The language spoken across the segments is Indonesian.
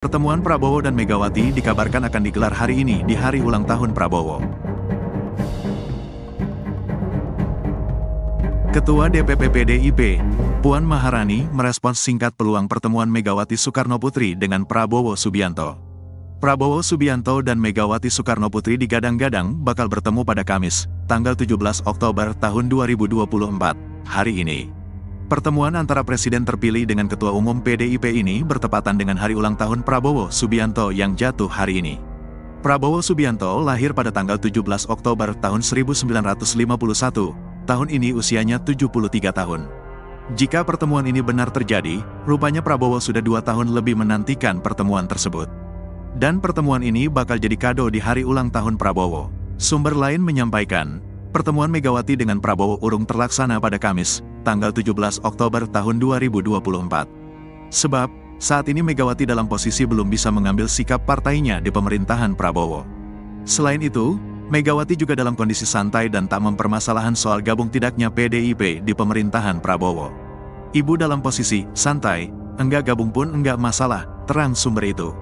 Pertemuan Prabowo dan Megawati dikabarkan akan digelar hari ini di hari ulang tahun Prabowo. Ketua DPP PDIP, Puan Maharani, merespons singkat peluang pertemuan Megawati Soekarnoputri dengan Prabowo Subianto. Prabowo Subianto dan Megawati Soekarnoputri digadang-gadang bakal bertemu pada Kamis, tanggal 17 Oktober tahun 2024, hari ini. Pertemuan antara Presiden terpilih dengan Ketua Umum PDIP ini bertepatan dengan hari ulang tahun Prabowo Subianto yang jatuh hari ini. Prabowo Subianto lahir pada tanggal 17 Oktober tahun 1951, tahun ini usianya 73 tahun. Jika pertemuan ini benar terjadi, rupanya Prabowo sudah 2 tahun lebih menantikan pertemuan tersebut. Dan pertemuan ini bakal jadi kado di hari ulang tahun Prabowo. Sumber lain menyampaikan, pertemuan Megawati dengan Prabowo urung terlaksana pada Kamis, tanggal 17 Oktober tahun 2024. Sebab, saat ini Megawati dalam posisi belum bisa mengambil sikap partainya di pemerintahan Prabowo. Selain itu, Megawati juga dalam kondisi santai dan tak mempermasalahan soal gabung tidaknya PDIP di pemerintahan Prabowo. Ibu dalam posisi santai, enggak gabung pun enggak masalah, terang sumber itu.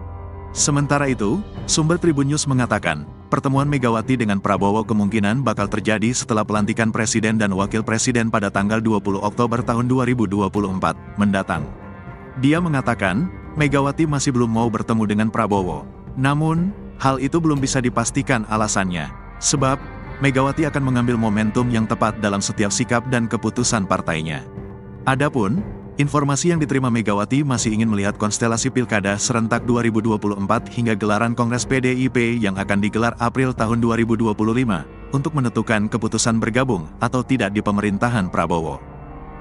Sementara itu, sumber Tribun News mengatakan, pertemuan Megawati dengan Prabowo kemungkinan bakal terjadi setelah pelantikan Presiden dan Wakil Presiden pada tanggal 20 Oktober tahun 2024 mendatang. Dia mengatakan, Megawati masih belum mau bertemu dengan Prabowo. Namun, hal itu belum bisa dipastikan alasannya. Sebab, Megawati akan mengambil momentum yang tepat dalam setiap sikap dan keputusan partainya. Adapun, informasi yang diterima Megawati masih ingin melihat konstelasi Pilkada serentak 2024 hingga gelaran Kongres PDIP yang akan digelar April tahun 2025, untuk menentukan keputusan bergabung atau tidak di pemerintahan Prabowo.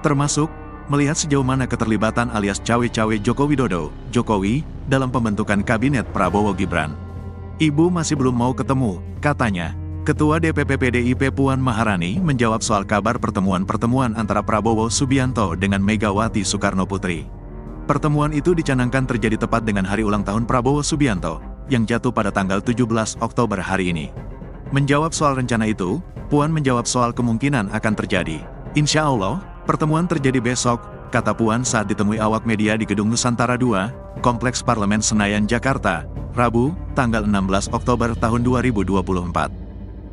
Termasuk, melihat sejauh mana keterlibatan alias cawe-cawe Joko Widodo, Jokowi, dalam pembentukan kabinet Prabowo Gibran. Ibu masih belum mau ketemu, katanya. Ketua DPP PDIP Puan Maharani menjawab soal kabar pertemuan-pertemuan antara Prabowo Subianto dengan Megawati Soekarnoputri. Pertemuan itu dicanangkan terjadi tepat dengan hari ulang tahun Prabowo Subianto, yang jatuh pada tanggal 17 Oktober hari ini. Menjawab soal rencana itu, Puan menjawab soal kemungkinan akan terjadi. Insya Allah, pertemuan terjadi besok, kata Puan saat ditemui awak media di Gedung Nusantara II, Kompleks Parlemen Senayan, Jakarta, Rabu, tanggal 16 Oktober tahun 2024.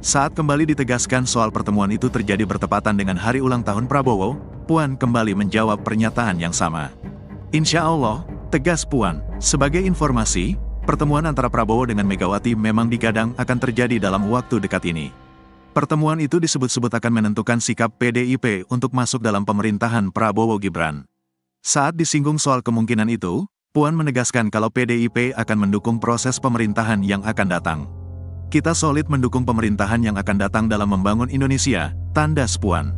Saat kembali ditegaskan soal pertemuan itu terjadi bertepatan dengan hari ulang tahun Prabowo, Puan kembali menjawab pernyataan yang sama. Insya Allah, tegas Puan. Sebagai informasi, pertemuan antara Prabowo dengan Megawati memang digadang akan terjadi dalam waktu dekat ini. Pertemuan itu disebut-sebut akan menentukan sikap PDIP untuk masuk dalam pemerintahan Prabowo Gibran. Saat disinggung soal kemungkinan itu, Puan menegaskan kalau PDIP akan mendukung proses pemerintahan yang akan datang. Kita solid mendukung pemerintahan yang akan datang dalam membangun Indonesia, tandas Puan.